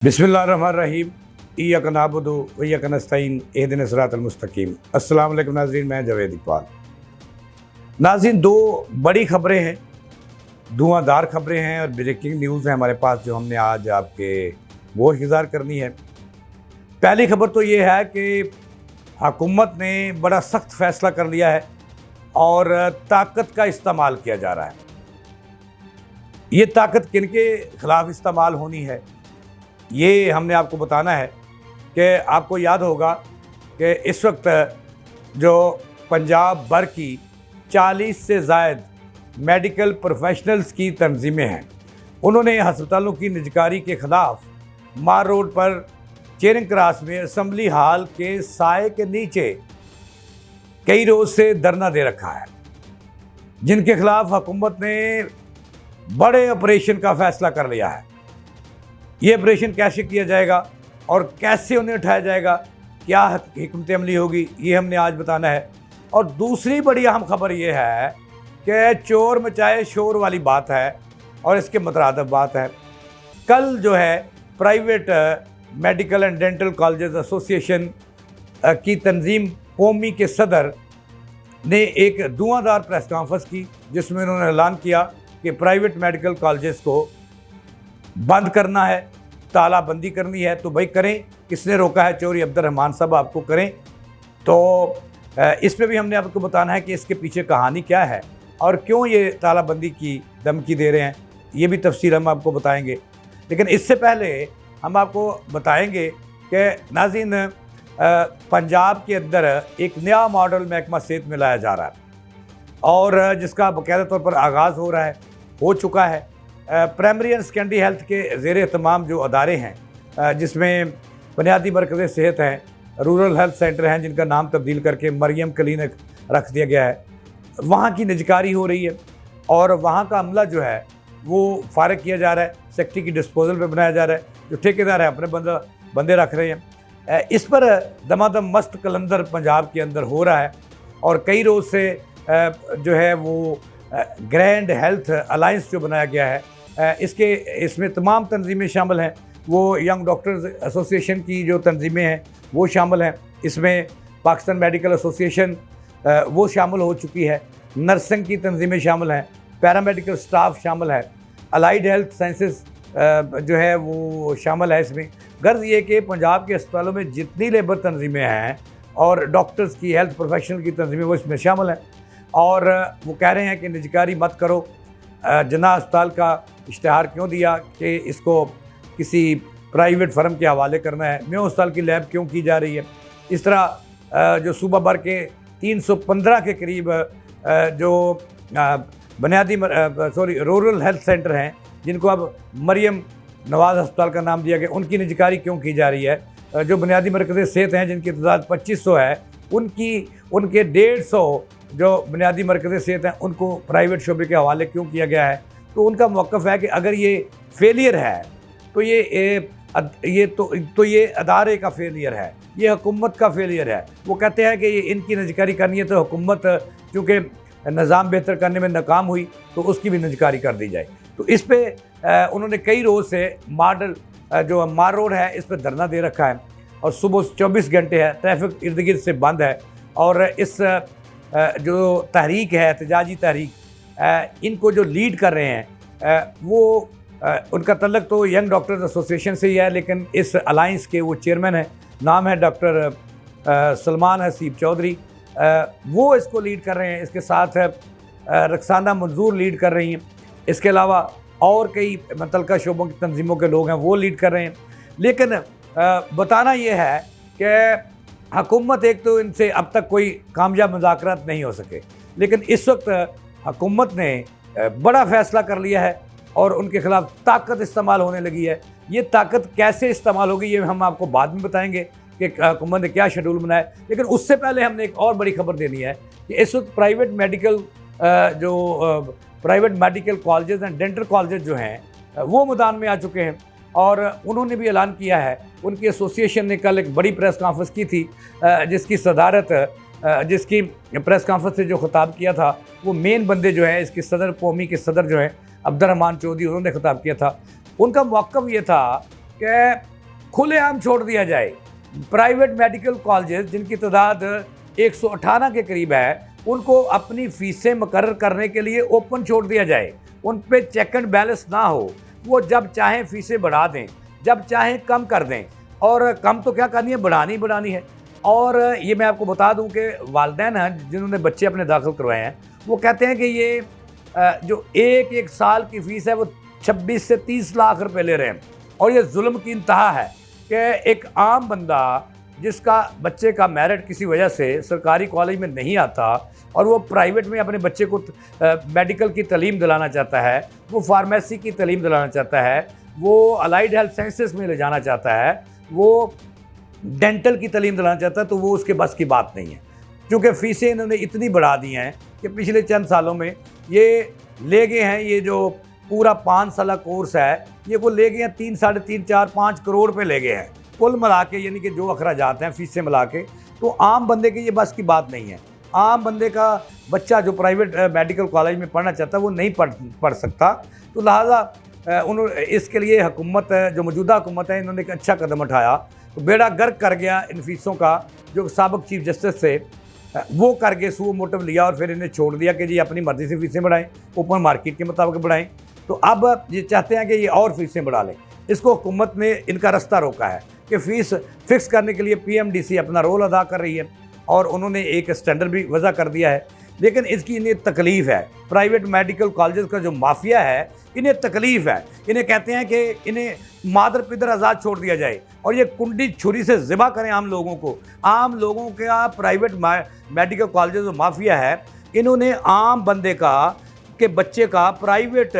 बिस्मिल्लाहिर्रहमानिर्रहीम इय्याक नअबुदु व इय्याक नस्तईन इहदिना सिरातल मुस्तकीम। अस्सलाम वालेकुम नाज़रीन, मैं जावेद इकबाल। नाज़रीन, दो बड़ी खबरें हैं, धुआंधार खबरें हैं और ब्रेकिंग न्यूज़ है हमारे पास जो हमने आज आपके वो इंतज़ार करनी है। पहली खबर तो ये है कि हुकूमत ने बड़ा सख्त फ़ैसला कर लिया है और ताकत का इस्तेमाल किया जा रहा है। ये ताकत किनके ख़िलाफ़ इस्तेमाल होनी है, ये हमने आपको बताना है कि आपको याद होगा कि इस वक्त जो पंजाब भर की 40 से ज़ायद मेडिकल प्रोफेशनल्स की तंजीमें हैं, उन्होंने हस्पतालों की निजकारी के ख़िलाफ़ मार रोड पर चेरिंग क्रॉस में असम्बली हाल के साए के नीचे कई रोज़ से धरना दे रखा है, जिनके ख़िलाफ़ हुकूमत ने बड़े ऑपरेशन का फ़ैसला कर लिया है। ये ऑपरेशन कैसे किया जाएगा और कैसे उन्हें उठाया जाएगा, क्या हिकमत अमली होगी, ये हमने आज बताना है। और दूसरी बड़ी अहम खबर ये है कि चोर मचाए शोर वाली बात है और इसके मुतरादिफ बात है। कल जो है private medical and dental colleges association की तंजीम कौमी के सदर ने एक धुआंधार प्रेस कॉन्फ्रेंस की, जिसमें उन्होंने ऐलान किया कि प्राइवेट मेडिकल कॉलेजेस को बंद करना है, तालाबंदी करनी है। तो भाई करें, किसने रोका है? चौधरी अब्दुर्रहमान साहब आपको करें। तो इस पे भी हमने आपको बताना है कि इसके पीछे कहानी क्या है और क्यों ये तालाबंदी की धमकी दे रहे हैं, ये भी तफसील हम आपको बताएंगे। लेकिन इससे पहले हम आपको बताएंगे कि नाज़रीन, पंजाब के अंदर एक नया मॉडल महकमा सेहत में लाया जा रहा है और जिसका बाकायदा तौर पर आगाज़ हो चुका है। प्राइमरी एंड सेकेंडरी हेल्थ के ज़ेर एहतमाम जो अदारे हैं, जिसमें बुनियादी मरकज़ सेहत हैं, रूरल हेल्थ सेंटर हैं जिनका नाम तब्दील करके मरियम क्लिनिक रख दिया गया है, वहाँ की निजकारी हो रही है और वहाँ का अमला जो है वो फ़ारिग किया जा रहा है, सेक्रेटरी की डिस्पोजल पे बनाया जा रहा है। जो ठेकेदार है अपने बंदे रख रहे हैं। इस पर दमादम मस्त कलंदर पंजाब के अंदर हो रहा है और कई रोज़ से जो है वो ग्रैंड हेल्थ अलायंस जो बनाया गया है, इसमें तमाम तंजीमें शामिल हैं। वो यंग डॉक्टर्स एसोसिएशन की जो तंजीमें हैं वो शामिल हैं, इसमें पाकिस्तान मेडिकल एसोसिएशन वो शामिल हो चुकी है, नर्सिंग की तंजीमें शामिल हैं, पैरामेडिकल स्टाफ शामिल है, अलाइड हेल्थ साइंसेस जो है वो शामिल है। इसमें गर्ज ये कि पंजाब के अस्पतालों में जितनी लेबर तंजीमें हैं और डॉक्टर्स की, हेल्थ प्रोफेशनल की तंजीमें वो इसमें शामिल हैं और वो कह रहे हैं कि निजकारी मत करो। जना अस्पताल का इश्तहार क्यों दिया कि इसको किसी प्राइवेट फर्म के हवाले करना है, म्यो अस्पताल की लैब क्यों की जा रही है। इस तरह जो सूबा भर के 315 के करीब जो बुनियादी रूरल हेल्थ सेंटर हैं, जिनको अब मरियम नवाज़ अस्पताल का नाम दिया गया, उनकी निजकारी क्यों की जा रही है। जो बुनियादी मरकज़ सेहत हैं जिनकी तादाद 2500 है, उनके 150 जो बुनियादी मरकज़ सेहत हैं उनको प्राइवेट शोबे के हवाले क्यों किया गया है। तो उनका मौक़िफ़ है कि अगर ये फेलियर है तो ये अदारे का फेलियर है, ये हुकूमत का फेलियर है। वो कहते हैं कि ये इनकी निजकारी करनी है तो हुकूमत चूँकि निज़ाम बेहतर करने में नाकाम हुई तो उसकी भी निजकारी कर दी जाए। तो इस पर उन्होंने कई रोज़ से मॉडल जो मार रोड है इस पर धरना दे रखा है और सुबह 24 घंटे है, ट्रैफिक इर्द गिर्द से बंद है। और इस जो तहरीक है, एहतजाजी तहरीक, इनको जो लीड कर रहे हैं वो उनका तल्लक तो यंग डॉक्टर्स एसोसिएशन से ही है, लेकिन इस अलायंस के वो चेयरमैन हैं, नाम है डॉक्टर सलमान हसीब चौधरी, वो इसको लीड कर रहे हैं। इसके साथ रक्साना मंजूर लीड कर रही हैं। इसके अलावा और कई मुतल्लिका शोबों की तंजीमों के लोग हैं वो लीड कर रहे हैं। लेकिन बताना ये है कि हुकूमत, एक तो इनसे अब तक कोई कामयाब मुज़ाकरात नहीं हो सके, लेकिन इस वक्त हुकूमत ने बड़ा फ़ैसला कर लिया है और उनके ख़िलाफ़ ताकत इस्तेमाल होने लगी है। ये ताकत कैसे इस्तेमाल होगी ये हम आपको बाद में बताएंगे कि हुकूमत ने क्या शेड्यूल बनाया। लेकिन उससे पहले हमने एक और बड़ी खबर देनी है कि इस वक्त private medical colleges and dental colleges जो हैं वो मैदान में आ चुके हैं और उन्होंने भी ऐलान किया है। उनकी एसोसिएशन ने कल एक बड़ी प्रेस कॉन्फ्रेंस की थी, जिसकी प्रेस कॉन्फ्रेंस से जो खिताब किया था वो मेन बंदे जो हैं, इसके सदर, कौमी के सदर जो हैं अब्दुर्रहमान चौधरी, उन्होंने खिताब किया था। उनका मौक़िफ़ ये था कि खुलेआम छोड़ दिया जाए। प्राइवेट मेडिकल कॉलेजेस जिनकी तादाद 118 के करीब है, उनको अपनी फ़ीसें मुकर्रर करने के लिए ओपन छोड़ दिया जाए। उन पे चेक एंड बैलेंस ना हो, वो जब चाहें फ़ीसें बढ़ा दें, जब चाहें कम कर दें, और कम तो क्या करनी है, बढ़ानी है। और ये मैं आपको बता दूं कि वालिदैन हैं जिन्होंने बच्चे अपने दाखिल करवाए हैं, वो कहते हैं कि ये जो एक साल की फ़ीस है वो 26 से 30 लाख रुपए ले रहे हैं। और ये जुल्म की इंतहा है कि एक आम बंदा जिसका बच्चे का मेरिट किसी वजह से सरकारी कॉलेज में नहीं आता और वो प्राइवेट में अपने बच्चे को मेडिकल की तालीम दिलाना चाहता है, वो फार्मेसी की तालीम दिलाना चाहता है, वो अलाइड हेल्थ साइंसेस में ले जाना चाहता है, वो डेंटल की तालीम दिलाना चाहता है, तो वो उसके बस की बात नहीं है। क्योंकि फ़ीसें इन्होंने इतनी बढ़ा दी हैं कि पिछले चंद सालों में ये ले गए हैं, ये जो पूरा 5 साल कोर्स है, ये वो ले गए हैं 3, साढ़े 3, 4, 5 करोड़ रुपए ले गए हैं कुल मिला के, यानी कि जो अखराजात हैं फ़ीसें मिला के। तो आम बंदे की ये बस की बात नहीं है। आम बंदे का बच्चा जो प्राइवेट मेडिकल कॉलेज में पढ़ना चाहता है वो नहीं पढ़ सकता। तो लिहाजा उन्होंने इसके लिए हुकूमत, जो मौजूदा हुकूमत है, इन्होंने एक अच्छा कदम उठाया। तो बेड़ा गर्क कर गया इन फीसों का, जो साबिक चीफ जस्टिस से वो करके सुओ मोटिव लिया और फिर इन्हें छोड़ दिया कि जी अपनी मर्ज़ी से फ़ीसें बढ़ाएं, ओपन मार्केट के मुताबिक बढ़ाएं। तो अब ये चाहते हैं कि ये और फ़ीसें बढ़ा लें। इसको हुकूमत ने इनका रास्ता रोका है कि फ़ीस फिक्स करने के लिए PMDC अपना रोल अदा कर रही है और उन्होंने एक स्टैंडर्ड भी वज़ा कर दिया है। लेकिन इसकी इन्हें तकलीफ़ है, प्राइवेट मेडिकल कॉलेजेस का जो माफिया है, इन्हें तकलीफ़ है। इन्हें कहते हैं कि इन्हें मादर पिदर आज़ाद छोड़ दिया जाए और ये कुंडी छुरी से ज़िबा करें आम लोगों को। आम लोगों का प्राइवेट मेडिकल कॉलेजेस जो माफिया है, इन्होंने आम बंदे के बच्चे का प्राइवेट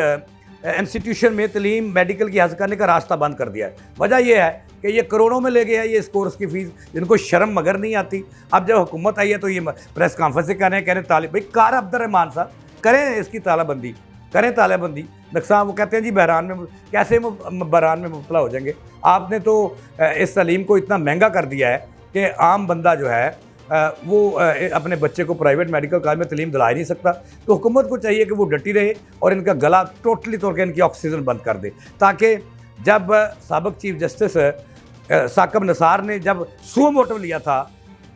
इंस्टीट्यूशन में तलीम मेडिकल की हासिल करने का रास्ता बंद कर दिया है। वजह यह है कि ये करोड़ों में ले गया है ये इस कोर्स की फ़ीस, जिनको शर्म मगर नहीं आती। अब जब हुकूमत आई है तो ये प्रेस कॉन्फ्रेंस से कह रहे हैं तालिब भाई कार अब्दुर्रहमान साहब करें इसकी तालाबंदी, करें तालाबंदी। नुकसान वो कहते हैं जी बहरान में, कैसे बहरान में मुबतला हो जाएंगे। आपने तो इस तालीम को इतना महंगा कर दिया है कि आम बंदा जो है वो अपने बच्चे को प्राइवेट मेडिकल कॉलेज में तालीम दिला ही नहीं सकता। तो हुकूमत को चाहिए कि वो डटी रहे और इनका गला टोटली तौर पर इनकी ऑक्सीजन बंद कर दे, ताकि जब साबिक चीफ जस्टिस साकिब निसार ने जब सुओ मोटिव लिया था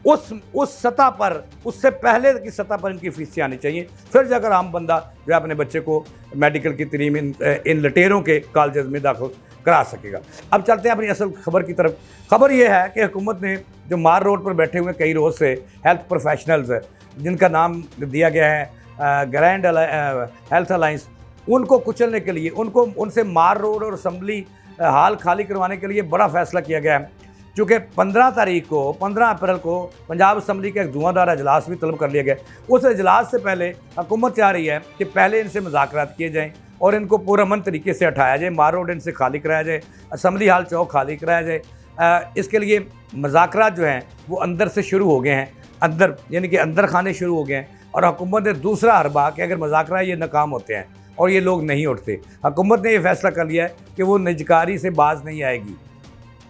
उस सतह पर, उससे पहले की सतह पर इनकी फ़ीसें आनी चाहिए। फिर जाकर आम बंदा जो है अपने बच्चे को मेडिकल की तालीम इन लटेरों के कॉलेज में दाखिल करा सकेगा। अब चलते हैं अपनी असल खबर की तरफ। खबर यह है कि हुकूमत ने जो मार रोड पर बैठे हुए कई रोज़ से हेल्थ प्रोफेशनल्स जिनका नाम दिया गया है ग्रैंड हेल्थ अलायंस, उनको कुचलने के लिए, उनसे मार रोड और असम्बली हाल खाली करवाने के लिए बड़ा फैसला किया गया है। चूँकि 15 अप्रैल को पंजाब असम्बली का एक धुआंधार अजलास भी तलब कर लिया गया। उस अजलास से पहले हुकूमत चाह रही है कि पहले इनसे मुज़ाकरात किए जाएँ और इनको पुरअमन तरीके से हटाया जाए, मार रोड इनसे खाली कराया जाए, असम्बली हाल चौक खाली कराया जाए। इसके लिए मुज़ाकरात जो हैं वो अंदर से शुरू हो गए हैं, अंदर यानी कि अंदर खाने शुरू हो गए हैं। और हुकूमत ने दूसरा हरबा कि अगर मुज़ाकरा ये नाकाम होते हैं और ये लोग नहीं उठते, हुकूमत ने ये फैसला कर लिया है कि वो निजकारी से बाज नहीं आएगी,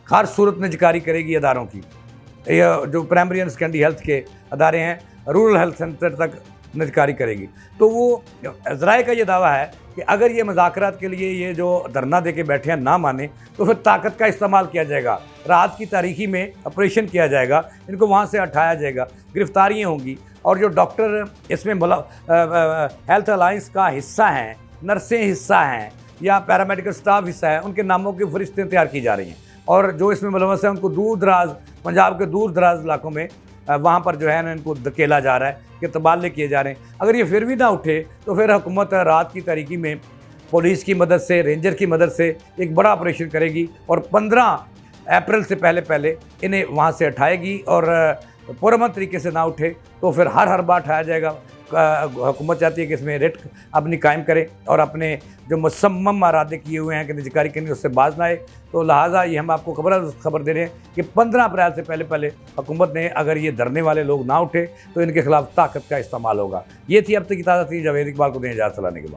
हर सूरत निजकारी करेगी अदारों की। ये जो प्राइमरी एंड सेकेंडरी हेल्थ के अदारे हैं, रूरल हेल्थ सेंटर तक निजकारी करेगी। तो वो ज़राए का ये दावा है कि अगर ये मुज़ाकरात के लिए ये जो धरना दे के बैठे हैं ना माने, तो फिर ताकत का इस्तेमाल किया जाएगा, रात की तारीकी में ऑपरेशन किया जाएगा, इनको वहाँ से हटाया जाएगा, गिरफ्तारियाँ होंगी। और जो डॉक्टर इसमें हेल्थ अलायंस का हिस्सा हैं, नर्सें हिस्सा हैं या पैरामेडिकल स्टाफ हिस्सा है, उनके नामों की फरिश्तें तैयार की जा रही हैं। और जो इसमें मुलव्वस है उनको दूर दराज, पंजाब के दूर दराज इलाकों में वहाँ पर जो है ना इनको धकेला जा रहा है कि तबादले किए जा रहे हैं। अगर ये फिर भी ना उठे तो फिर हुकूमत रात की तारीकी में पुलिस की मदद से, रेंजर की मदद से एक बड़ा ऑपरेशन करेगी और 15 अप्रैल से पहले इन्हें वहाँ से हटाएगी। और पुरअमन तरीके से ना उठे तो फिर हर बार उठाया जाएगा। हुकूमत चाहती है कि इसमें रेट अपनी कायम करे और अपने जो मुसम्मम इरादे किए हुए हैं कि निजकारी करनी, उससे बाज ना आए। तो लिहाजा ये हम आपको खबर दे रहे हैं कि 15 अप्रैल से पहले हुकूमत ने अगर ये धरने वाले लोग ना उठे तो इनके खिलाफ ताकत का इस्तेमाल होगा। ये थी अब तक की ताज़ा थी। जावेद इकबाल को दें इजाज़त चलाने के बाद।